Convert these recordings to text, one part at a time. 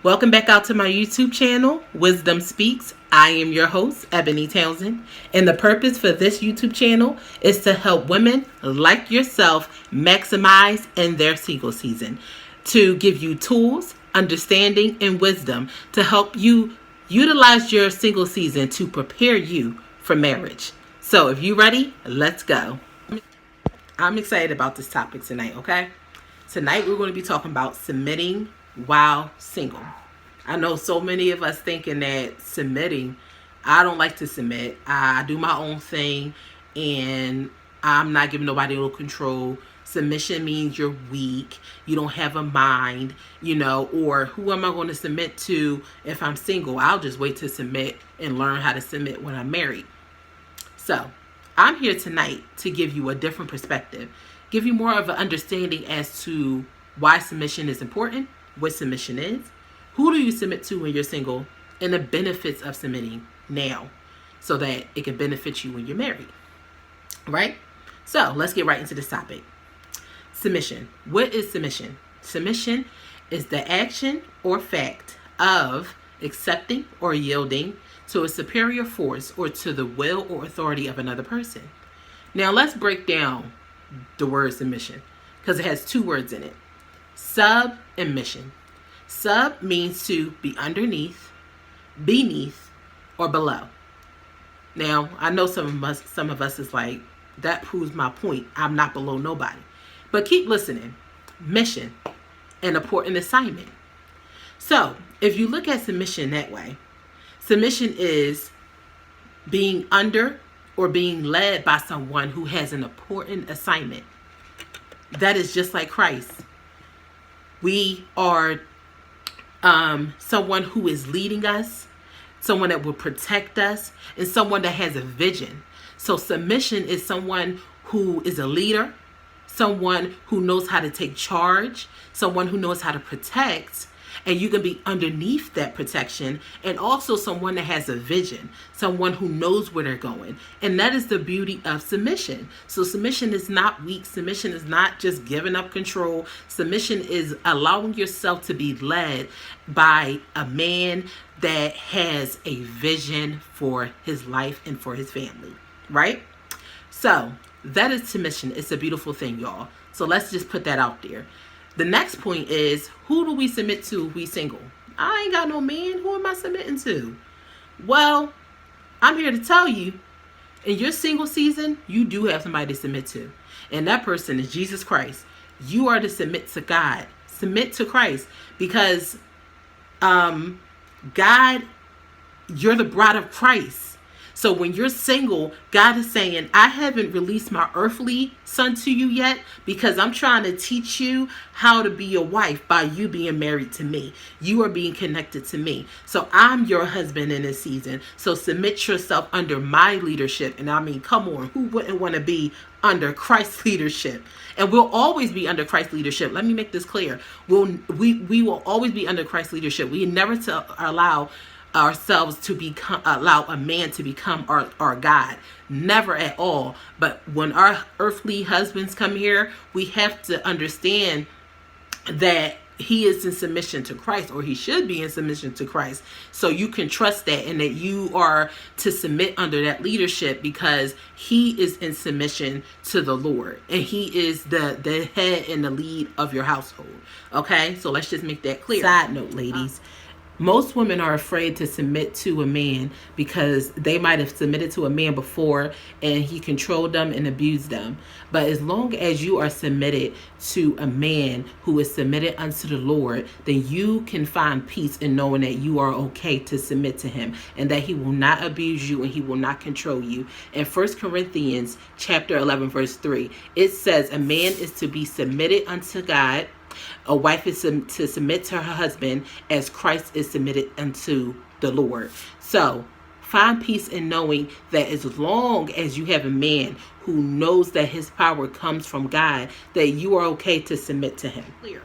Welcome back out to my YouTube channel, Wisdom Speaks. I am your host, Ebony Townsend, and the purpose for this YouTube channel is to help women like yourself maximize in their single season, to give you tools, understanding, and wisdom to help you utilize your single season to prepare you for marriage. So if you're ready, let's go. I'm excited about this topic tonight, okay? Tonight we're going to be talking about submitting while single. I know so many of us thinking that submitting, I don't like to submit. I do my own thing and I'm not giving nobody no control. Submission means you're weak. You don't have a mind, or who am I going to submit to if I'm single? I'll just wait to submit and learn how to submit when I'm married. So I'm here tonight to give you a different perspective, give you more of an understanding as to why submission is important, what submission is, who do you submit to when you're single, and the benefits of submitting now so that it can benefit you when you're married, right? So let's get right into this topic. Submission. What is submission? Submission is the action or fact of accepting or yielding to a superior force or to the will or authority of another person. Now let's break down the word submission because it has two words in it. Sub and mission. Sub means to be underneath, beneath, or below. Now, I know some of us is like, that proves my point. I'm not below nobody. But keep listening. Mission, an important assignment. So, if you look at submission that way, submission is being under or being led by someone who has an important assignment. That is just like Christ. We are someone who is leading us, someone that will protect us, and someone that has a vision. So submission is someone who is a leader, someone who knows how to take charge, someone who knows how to protect, and you can be underneath that protection, and also someone that has a vision, someone who knows where they're going. And that is the beauty of submission. So submission is not weak. Submission is not just giving up control. Submission is allowing yourself to be led by a man that has a vision for his life and for his family, right? So that is submission. It's a beautiful thing, y'all. So let's just put that out there. The next point is, who do we submit to if we single? I ain't got no man. Who am I submitting to? Well, I'm here to tell you, in your single season, you do have somebody to submit to. And that person is Jesus Christ. You are to submit to God. Submit to Christ. Because God, you're the bride of Christ. So when you're single, God is saying, I haven't released my earthly son to you yet because I'm trying to teach you how to be a wife by you being married to me. You are being connected to me. So I'm your husband in this season. So submit yourself under my leadership. And I mean, come on, who wouldn't want to be under Christ's leadership? And we'll always be under Christ's leadership. Let me make this clear. We will always be under Christ's leadership. We never to allow ourselves to allow a man to become our God. Never at all. But when our earthly husbands come here, we have to understand that he is in submission to Christ, or he should be in submission to Christ. So you can trust that, and that you are to submit under that leadership because he is in submission to the Lord, and he is the head and the lead of your household. Okay, so let's just make that clear. Side note, ladies. Most women are afraid to submit to a man because they might have submitted to a man before and he controlled them and abused them. But as long as you are submitted to a man who is submitted unto the Lord, then you can find peace in knowing that you are okay to submit to him and that he will not abuse you and he will not control you. In 1 Corinthians chapter 11, verse 3, it says a man is to be submitted unto God. A wife is to submit to her husband as Christ is submitted unto the Lord. So find peace in knowing that as long as you have a man who knows that his power comes from God, that you are okay to submit to him. Clear.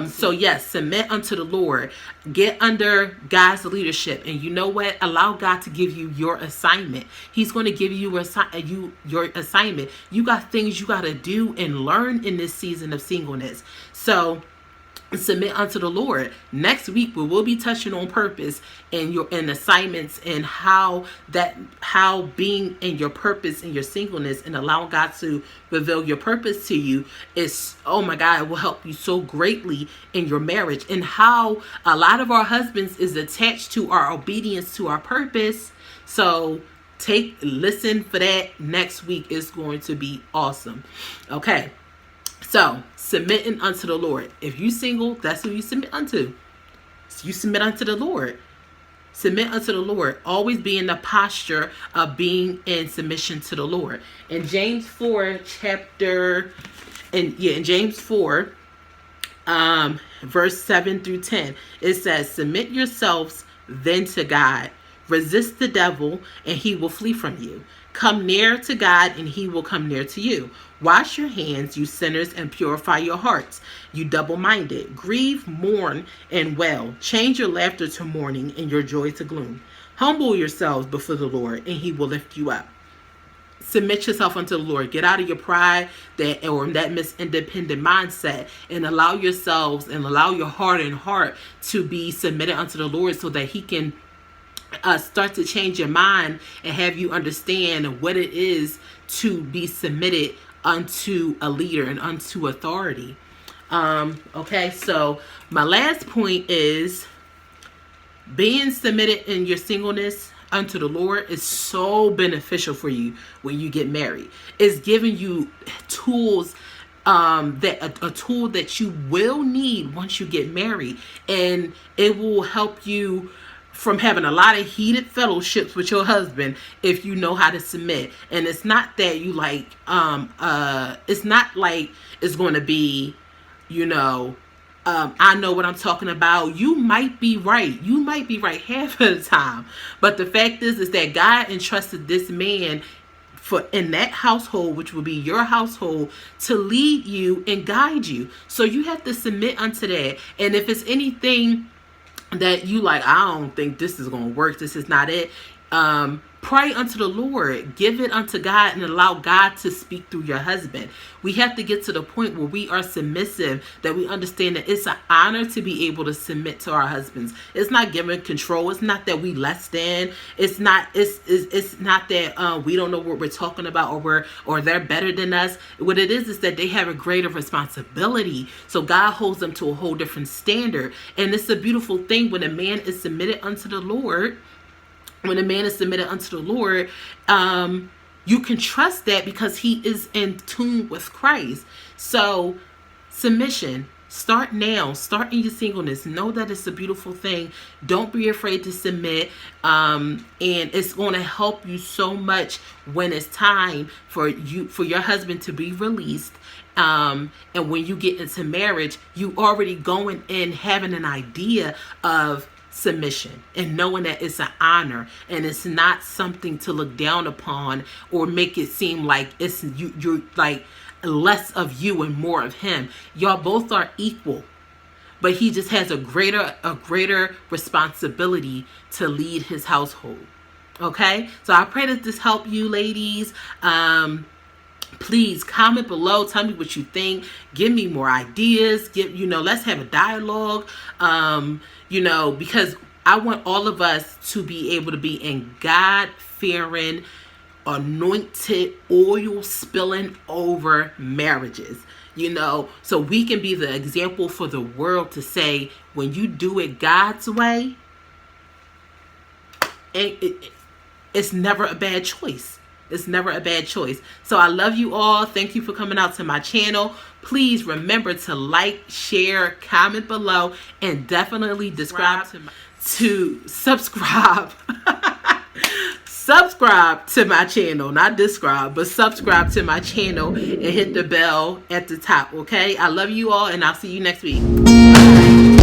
So yes, submit unto the Lord. Get under God's leadership, and you know what? Allow God to give you your assignment. He's going to give you your assignment. You got things you got to do and learn in this season of singleness. So submit unto the Lord. Next week we will be touching on purpose and your and assignments, and how being in your purpose and your singleness and allowing God to reveal your purpose to you is, oh my God, it will help you so greatly in your marriage, and how a lot of our husbands is attached to our obedience to our purpose. So listen for that. Next week is going to be awesome. Okay. So, submitting unto the Lord. If you single, that's who you submit unto. You submit unto the Lord. Submit unto the Lord. Always be in the posture of being in submission to the Lord. In James 4, in James 4, verse 7 through 10, it says, submit yourselves then to God. Resist the devil, and he will flee from you. Come near to God, and he will come near to you. Wash your hands, you sinners, and purify your hearts, you double-minded. Grieve, mourn, and wail. Change your laughter to mourning and your joy to gloom. Humble yourselves before the Lord, and he will lift you up. Submit yourself unto the Lord. Get out of your pride that misindependent mindset, and allow yourselves and allow your heart and heart to be submitted unto the Lord, so that he can start to change your mind and have you understand what it is to be submitted unto a leader and unto authority. Okay, so my last point is being submitted in your singleness unto the Lord is so beneficial for you when you get married. It's giving you tools, that a tool that you will need once you get married, and it will help you from having a lot of heated fellowships with your husband if you know how to submit. And it's not that you it's not like it's going to be, I know what I'm talking about. You might be right. You might be right half of the time. But the fact is that God entrusted this man in that household, which will be your household, to lead you and guide you. So you have to submit unto that. And if it's anything that you I don't think this is going to work, this is not it, pray unto the Lord, give it unto God, and allow God to speak through your husband. We have to get to the point where we are submissive, that we understand that it's an honor to be able to submit to our husbands. It's not giving control. It's not that we less than. It's not that we don't know what we're talking about, or they're better than us. What it is that they have a greater responsibility. So God holds them to a whole different standard. And it's a beautiful thing when a man is submitted unto the Lord. When a man is submitted unto the Lord, you can trust that because he is in tune with Christ. So submission, start now. Start in your singleness. Know that it's a beautiful thing. Don't be afraid to submit. And it's going to help you so much when it's time for your husband to be released. And when you get into marriage, you already going in having an idea of submission and knowing that it's an honor and it's not something to look down upon or make it seem like it's you're like less of you and more of him. Y'all both are equal, but he just has a greater responsibility to lead his household. Okay, so I pray that this helped you, ladies. Please comment below. Tell me what you think. Give me more ideas. Let's have a dialogue. Because I want all of us to be able to be in God-fearing, anointed, oil spilling over marriages. So we can be the example for the world to say, when you do it God's way, it's never a bad choice. It's never a bad choice. So I love you all. Thank you for coming out to my channel. Please remember to like, share, comment below, and definitely subscribe subscribe to my channel. Not describe, but subscribe to my channel and hit the bell at the top. Okay? I love you all, and I'll see you next week. Bye.